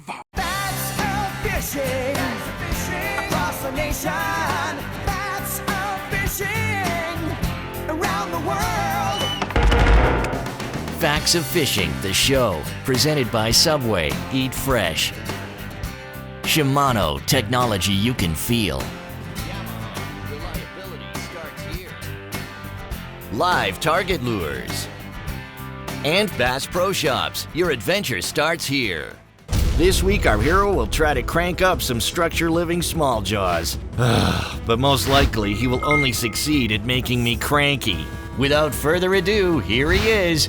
That's fishing across the nation. That's fishing around the world. Facts of Fishing, the show, presented by Subway. Eat fresh. Shimano, technology you can feel. Whammo, reliability starts here. Livetarget Lures. And Bass Pro Shops, your adventure starts here. This week our hero will try to crank up some structure-living small jaws. But most likely he will only succeed at making me cranky. Without further ado, here he is.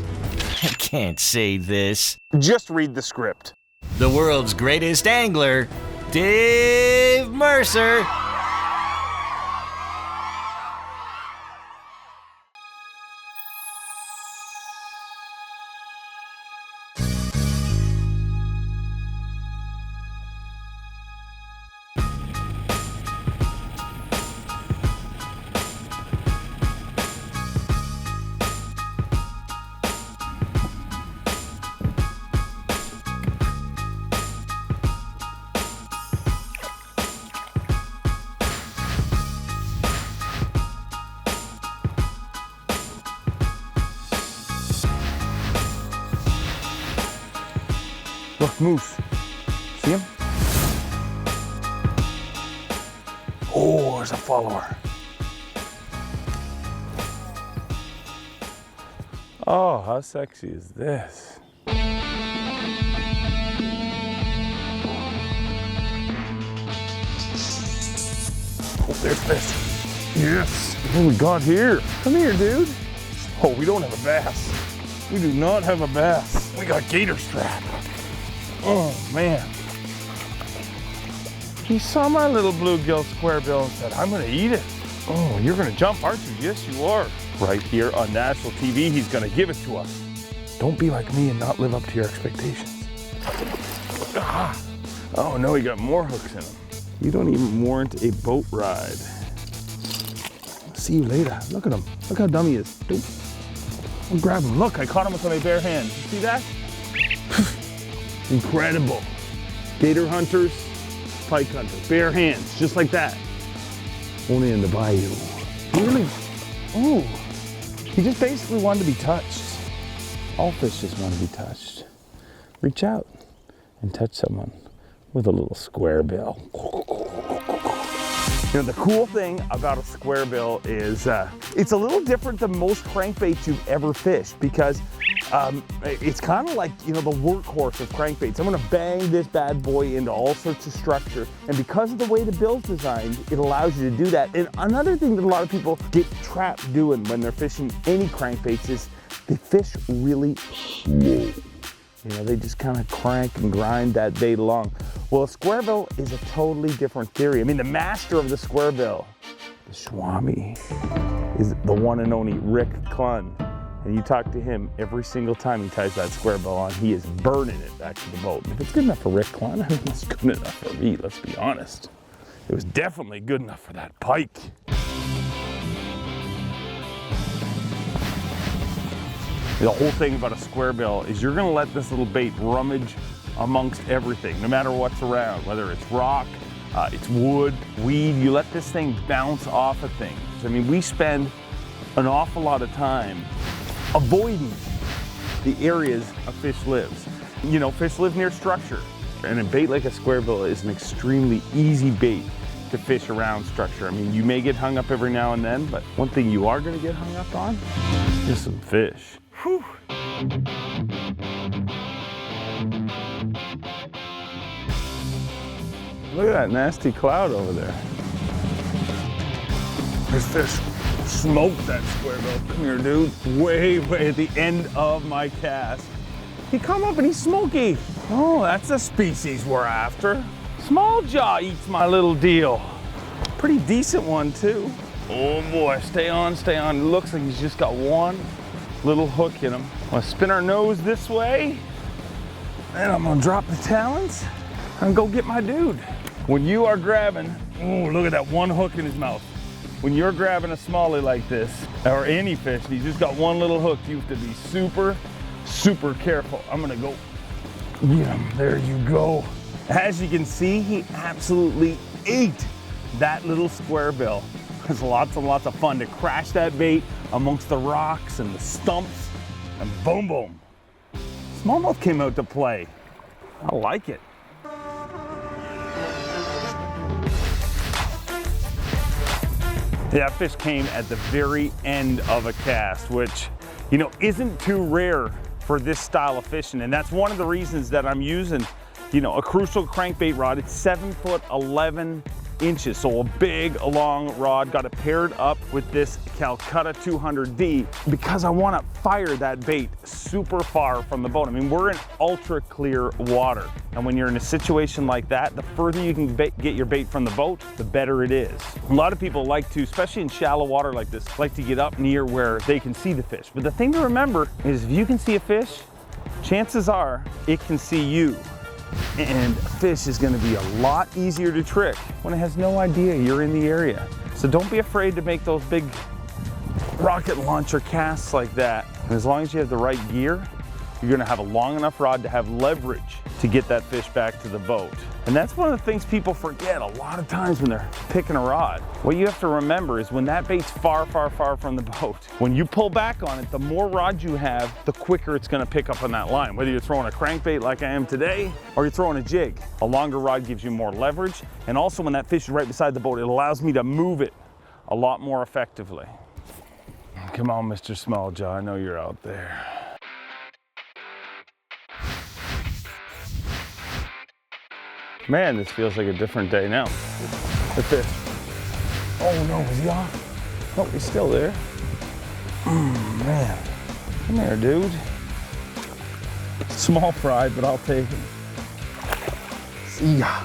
I can't say this. Just read the script. The world's greatest angler, Dave Mercer. Look, moose. See him? Oh, there's a follower. Oh, how sexy is this? Oh, there's fish. Yes. What do we got here? Come here, dude. Oh, we don't have a bass. We do not have a bass. We got gator strap. Oh man. He saw my little bluegill squarebill and said, I'm gonna eat it. Oh, you're gonna jump, aren't you? Yes, you are. Right here on national TV, he's gonna give it to us. Don't be like me and not live up to your expectations. Ah. Oh no, he got more hooks in him. You don't even warrant a boat ride. See you later. Look at him. Look how dumb he is. Nope. I'll grab him. Look, I caught him with my bare hand. You see that? Incredible. Gator hunters, pike hunters, bare hands, just like that. Only in the bayou. Really? Ooh. He just basically wanted to be touched. All fish just want to be touched. Reach out and touch someone with a little square bill. You know, the cool thing about a square bill is it's a little different than most crankbaits you've ever fished because it's kind of like, you know, the workhorse of crankbaits. I'm gonna bang this bad boy into all sorts of structure. And because of the way the bill's designed, it allows you to do that. And another thing that a lot of people get trapped doing when they're fishing any crankbaits is they fish really slow. You know, they just kind of crank and grind that bait along. Well, a square bill is a totally different theory. I mean, the master of the square bill, the Swami, is the one and only Rick Clunn. And you talk to him every single time he ties that square bill on, he is burning it back to the boat. And if it's good enough for Rick Clunn, I mean, it's good enough for me, let's be honest. It was definitely good enough for that pike. The whole thing about a square bill is you're gonna let this little bait rummage amongst everything, no matter what's around, whether it's rock, it's wood, weed, you let this thing bounce off of things. I mean, we spend an awful lot of time avoiding the areas a fish lives. You know, fish live near structure, and a bait like a square bill is an extremely easy bait to fish around structure. I mean, you may get hung up every now and then, but one thing you are gonna get hung up on is some fish. Whew. Look at that nasty cloud over there. There's fish. Smoked that square bill. Come here, dude. Way at the end of my cast. He come up and he's smoky. Oh, that's the species we're after. Small jaw eats my little deal. Pretty decent one too. Oh boy, stay on, stay on. It looks like he's just got one little hook in him. I'm gonna spin our nose this way, and I'm gonna drop the talons and go get my dude. When you are grabbing, oh, look at that one hook in his mouth. When you're grabbing a smallie like this, or any fish, and he's just got one little hook, you have to be super, super careful. I'm gonna go get him. There you go. As you can see, he absolutely ate that little square bill. It's lots and lots of fun to crash that bait amongst the rocks and the stumps, and boom, boom. Smallmouth came out to play. I like it. That fish came at the very end of a cast, which, you know, isn't too rare for this style of fishing. And that's one of the reasons that I'm using, you know, a Crucial crankbait rod. It's 7 foot 11 inches, so a big long rod. Got it paired up with this Calcutta 200D because I want to fire that bait super far from the boat. I mean, we're in ultra clear water, and when you're in a situation like that, the further you can get your bait from the boat, the better it is. A lot of people like to, especially in shallow water like this, like to get up near where they can see the fish. But the thing to remember is if you can see a fish, chances are it can see you. And a fish is going to be a lot easier to trick when it has no idea you're in the area. So don't be afraid to make those big rocket launcher casts like that. And as long as you have the right gear, you're going to have a long enough rod to have leverage to get that fish back to the boat. And that's one of the things people forget a lot of times when they're picking a rod. What you have to remember is when that bait's far, far, far from the boat, when you pull back on it, the more rod you have, the quicker it's going to pick up on that line. Whether you're throwing a crankbait like I am today, or you're throwing a jig. A longer rod gives you more leverage. And also when that fish is right beside the boat, it allows me to move it a lot more effectively. Come on, Mr. Smalljaw, I know you're out there. Man, this feels like a different day now. The fish. Oh no, is he off? Oh, he's still there. Man, come here, dude. Small fry, but I'll take him. See ya.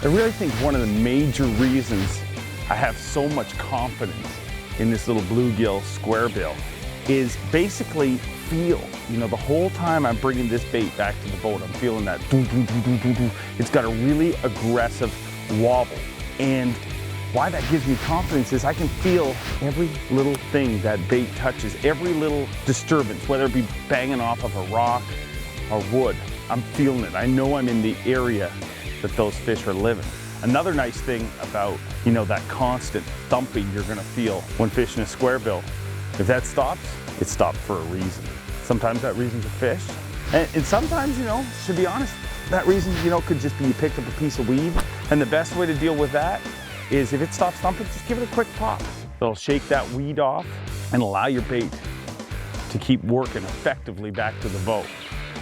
I really think one of the major reasons I have so much confidence in this little bluegill square bill is basically feel. You know, the whole time I'm bringing this bait back to the boat, I'm feeling that doo, doo, doo, doo, doo, doo. It's got a really aggressive wobble. And why that gives me confidence is I can feel every little thing that bait touches, every little disturbance, whether it be banging off of a rock or wood. I'm feeling it. I know I'm in the area that those fish are living. Another nice thing about, you know, that constant thumping you're gonna feel when fishing a square bill, if that stops, it stopped for a reason. Sometimes that reason's a fish. And sometimes, you know, to be honest, that reason, you know, could just be you picked up a piece of weed. And the best way to deal with that is if it stops thumping, just give it a quick pop. It'll shake that weed off and allow your bait to keep working effectively back to the boat.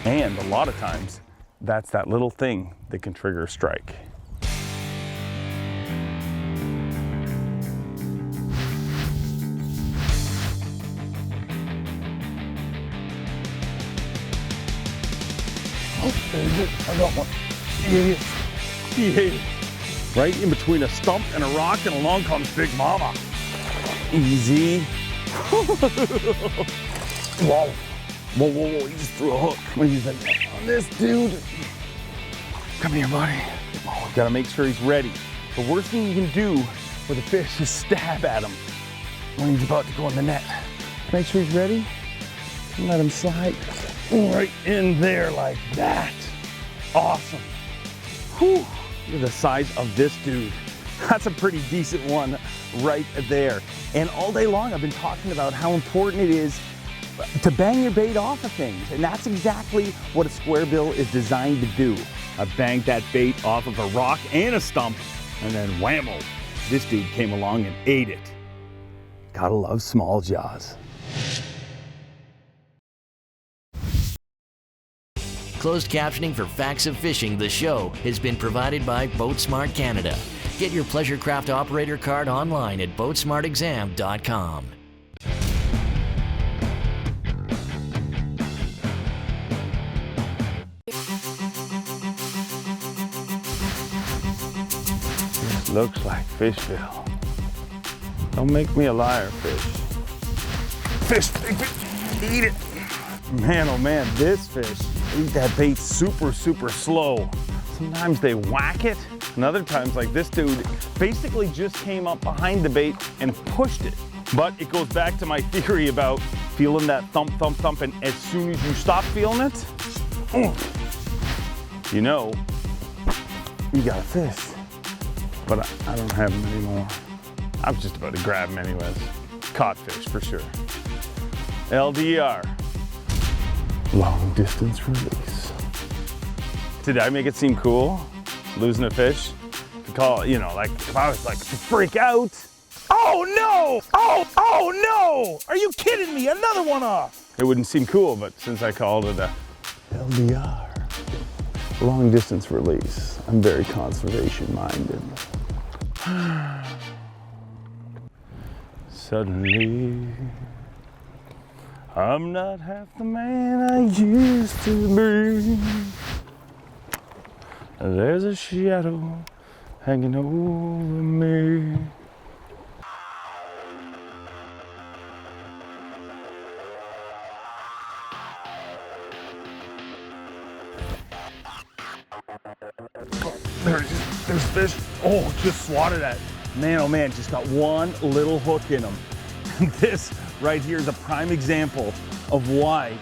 And a lot of times, that's that little thing that can trigger a strike. Oh, there you go. I got one. Yeah. Yeah. Right in between a stump and a rock, and along comes Big Mama. Easy. Whoa. Whoa, whoa, whoa. He just threw a hook. I'm gonna use that net on this dude. Come here, buddy. Oh, gotta make sure he's ready. The worst thing you can do with a fish is stab at him when he's about to go in the net. Make sure he's ready and let him slide right in there like that. Awesome. Whew. Look at the size of this dude. That's a pretty decent one right there. And all day long I've been talking about how important it is to bang your bait off of things. And that's exactly what a square bill is designed to do. I banged that bait off of a rock and a stump, and then whammo, this dude came along and ate it. Gotta love small jaws. Closed captioning for Facts of Fishing, the show, has been provided by BoatSmart Canada. Get your pleasure craft operator card online at boatsmartexam.com. This looks like fishville. Don't make me a liar, fish. Fish, big fish, eat it. Man, oh man, this fish eat that bait super, super slow. Sometimes they whack it, and other times, like this dude, basically just came up behind the bait and pushed it. But it goes back to my theory about feeling that thump, thump, thump, and as soon as you stop feeling it, you know, you got a fish. But I don't have them anymore. I was just about to grab them anyways. Caught fish for sure. LDR, long distance release. Did I make it seem cool, losing a fish? To call, you know, like if I was like to freak out. Oh no! Oh no! Are you kidding me? Another one off. It wouldn't seem cool, but since I called it a LDR, long distance release, I'm very conservation minded. Suddenly, I'm not half the man I used to be. There's a shadow hanging over me. There's fish. Oh, just swatted at. Man, oh man, just got one little hook in them. This right here is a prime example of why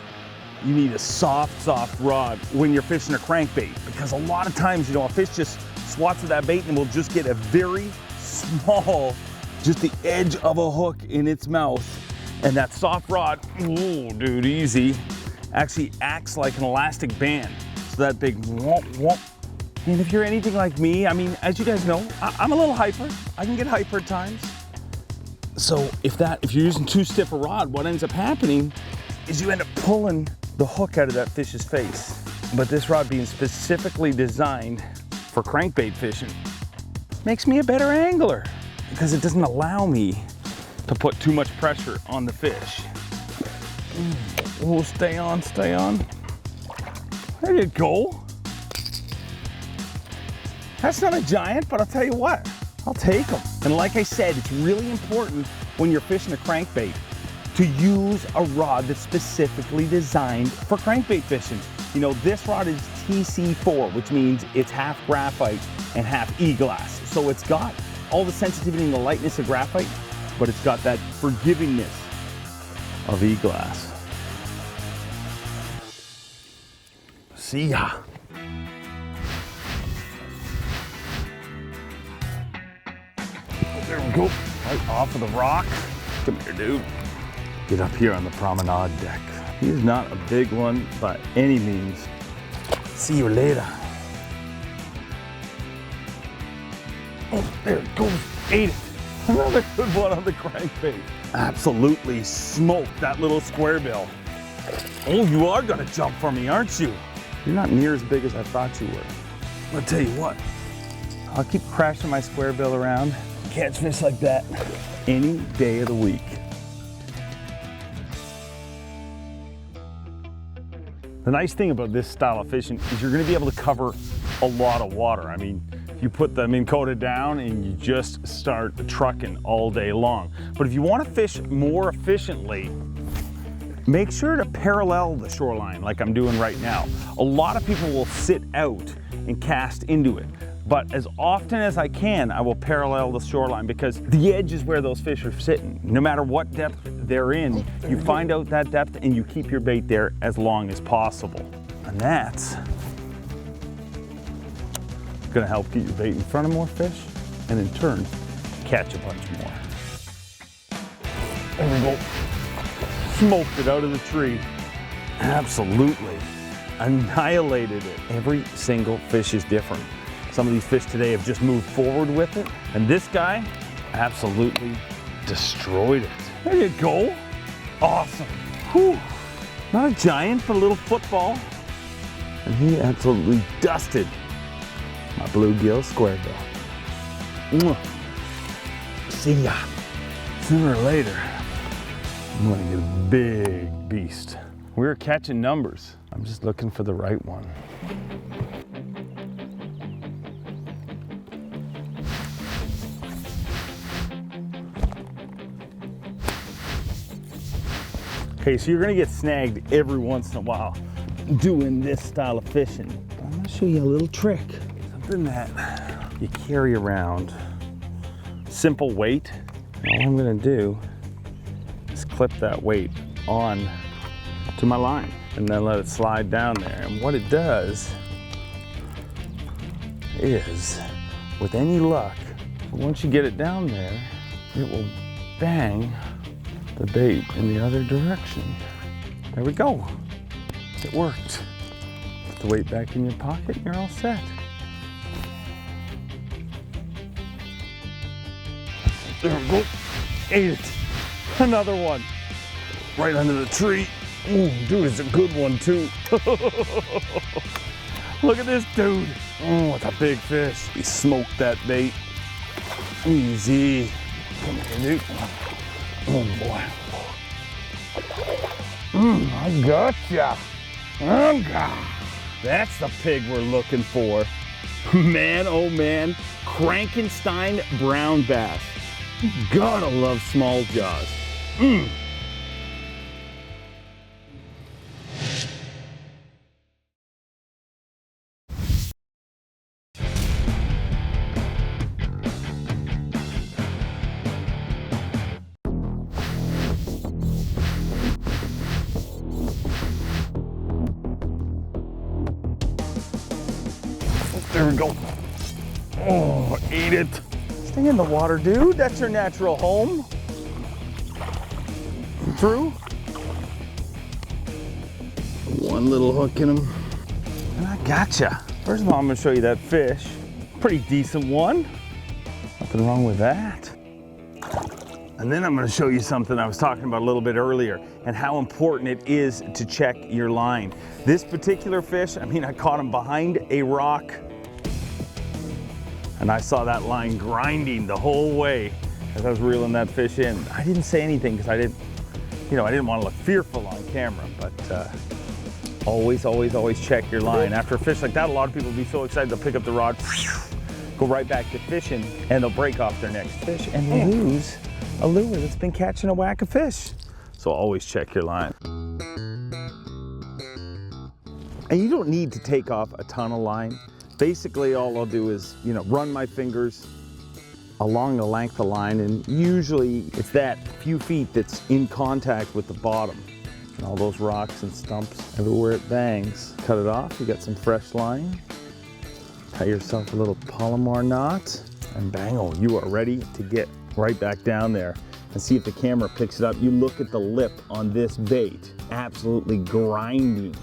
you need a soft rod when you're fishing a crankbait. Because a lot of times, you know, a fish just swats at that bait and will just get a very small, just the edge of a hook in its mouth. And that soft rod, ooh, dude, easy, actually acts like an elastic band. So that big whomp, whomp. And if you're anything like me, I mean, as you guys know, I'm a little hyper. I can get hyper at times. So if you're using too stiff a rod, what ends up happening is you end up pulling the hook out of that fish's face. But this rod being specifically designed for crankbait fishing makes me a better angler because it doesn't allow me to put too much pressure on the fish. Oh, stay on, stay on. There you go. That's not a giant, but I'll tell you what, I'll take them. And like I said, it's really important when you're fishing a crankbait to use a rod that's specifically designed for crankbait fishing. You know, this rod is TC4, which means it's half graphite and half e-glass. So it's got all the sensitivity and the lightness of graphite, but it's got that forgivingness of e-glass. See ya. There we go, right off of the rock. Come here, dude. Get up here on the promenade deck. He's not a big one by any means. See you later. Oh, there it goes, ate it. Another good one on the crankbait. Absolutely smoked that little square bill. Oh, you are gonna jump for me, aren't you? You're not near as big as I thought you were. I'll tell you what, I'll keep crashing my square bill around. Catch fish like that any day of the week. The nice thing about this style of fishing is you're gonna be able to cover a lot of water. I mean, you put the Minn Kota down and you just start trucking all day long. But if you wanna fish more efficiently, make sure to parallel the shoreline like I'm doing right now. A lot of people will sit out and cast into it. But as often as I can, I will parallel the shoreline because the edge is where those fish are sitting. No matter what depth they're in, you find out that depth and you keep your bait there as long as possible. And that's gonna help get your bait in front of more fish and in turn, catch a bunch more. There we go. Smoked it out of the tree. Absolutely. Annihilated it. Every single fish is different. Some of these fish today have just moved forward with it. And this guy absolutely destroyed it. There you go. Awesome. Whew. Not a giant, but a little football. And he absolutely dusted my bluegill square bill. See ya. Sooner or later, I'm gonna get a big beast. We're catching numbers. I'm just looking for the right one. Okay, so you're gonna get snagged every once in a while doing this style of fishing. I'm gonna show you a little trick. Something that you carry around. Simple weight. All I'm gonna do is clip that weight on to my line and then let it slide down there. And what it does is, with any luck, once you get it down there, it will bang the bait in the other direction. There we go. It worked. Put the weight back in your pocket and you're all set. There we go. Ate it. Another one. Right under the tree. Ooh, dude, it's a good one too. Look at this dude. Oh, it's a big fish. He smoked that bait. Easy. Come here, dude. Oh boy. I gotcha. That's the pig we're looking for. Man, oh man, Frankenstein brown bass. Gotta love small jaws. There we go. Oh, eat it. Stay in the water, dude. That's your natural home. True? One little hook in him. And I gotcha. First of all, I'm gonna show you that fish. Pretty decent one. Nothing wrong with that. And then I'm gonna show you something I was talking about a little bit earlier and how important it is to check your line. This particular fish, I mean, I caught him behind a rock and I saw that line grinding the whole way as I was reeling that fish in. I didn't say anything because I didn't want to look fearful on camera, but always check your line. After a fish like that, a lot of people will be so excited they'll pick up the rod, go right back to fishing, and they'll break off their next fish and lose a lure that's been catching a whack of fish. So always check your line. And you don't need to take off a ton of line. Basically, all I'll do is, run my fingers along the length of line, and usually it's that few feet that's in contact with the bottom. And all those rocks and stumps, everywhere it bangs. Cut it off, you got some fresh line. Tie yourself a little Palomar knot, and bang, you are ready to get right back down there. And see if the camera picks it up. You look at the lip on this bait, absolutely grinding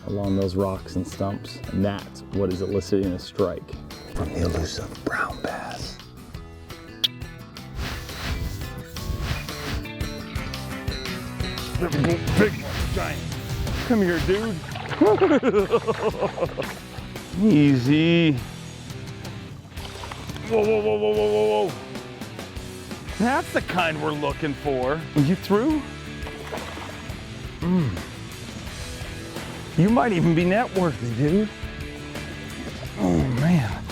along those rocks and stumps, and that's what is eliciting a strike from the elusive brown bass. There we go, big one, giant. Come here, dude. Easy. Whoa. That's the kind we're looking for. Are you through? You might even be net worthy, dude. Oh man.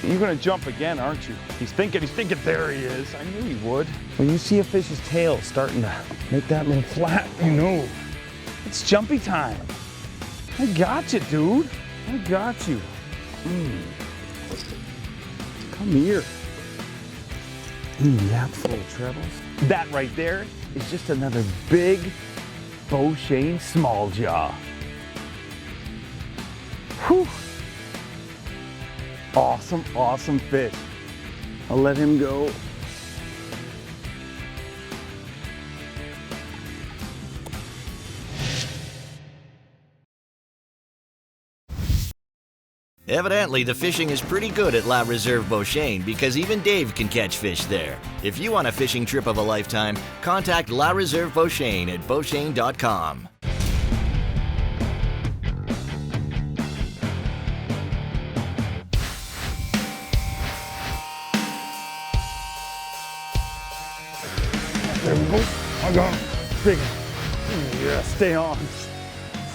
You're gonna jump again, aren't you? He's thinking, there he is. I knew he would. When you see a fish's tail starting to make that little flap, you know it's jumpy time. I got you, dude. I got you. Come here. Yeah, full of trebles. That right there is just another big Beauchene small jaw. Whew. Awesome fish. I'll let him go. Evidently, the fishing is pretty good at La Reserve Beauchene because even Dave can catch fish there. If you want a fishing trip of a lifetime, contact La Reserve Beauchene at beauchene.com. There we go. I got him. Big. Yeah, stay on.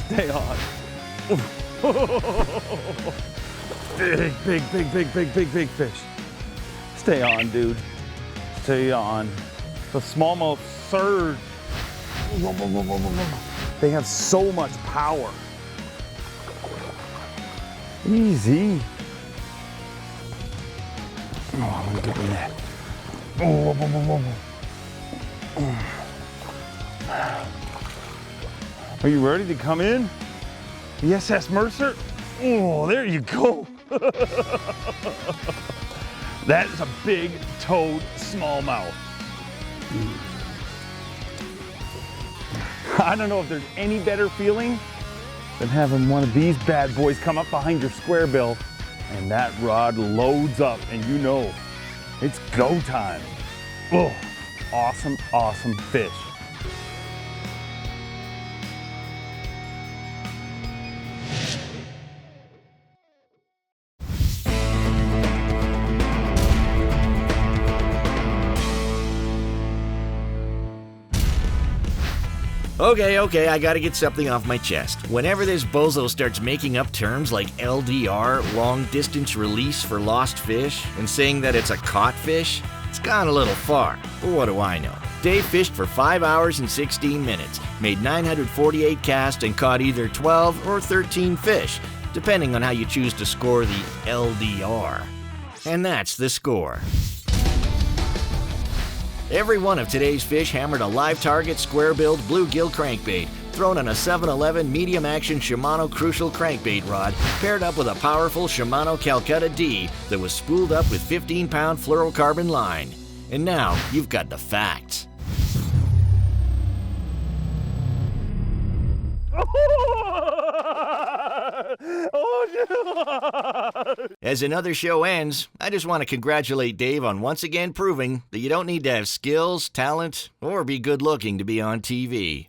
Stay on. Big fish. Stay on, dude. Stay on. The smallmouth surge. They have so much power. Easy. Oh, I'm gonna get in that. Are you ready to come in? The SS Mercer? Oh, there you go. That is a big-toed smallmouth. I don't know if there's any better feeling than having one of these bad boys come up behind your square bill and that rod loads up and you know it's go time. Oh, awesome, awesome fish. Okay, I gotta get something off my chest. Whenever this bozo starts making up terms like LDR, long distance release for lost fish, and saying that it's a caught fish, it's gone a little far. But what do I know? Dave fished for 5 hours and 16 minutes, made 948 casts, and caught either 12 or 13 fish, depending on how you choose to score the LDR. And that's the score. Every one of today's fish hammered a Livetarget square-billed bluegill crankbait, thrown on a 7-Eleven medium-action Shimano Crucial crankbait rod, paired up with a powerful Shimano Calcutta D that was spooled up with 15-pound fluorocarbon line. And now, you've got the facts. As another show ends, I just want to congratulate Dave on once again proving that you don't need to have skills, talent, or be good looking to be on TV.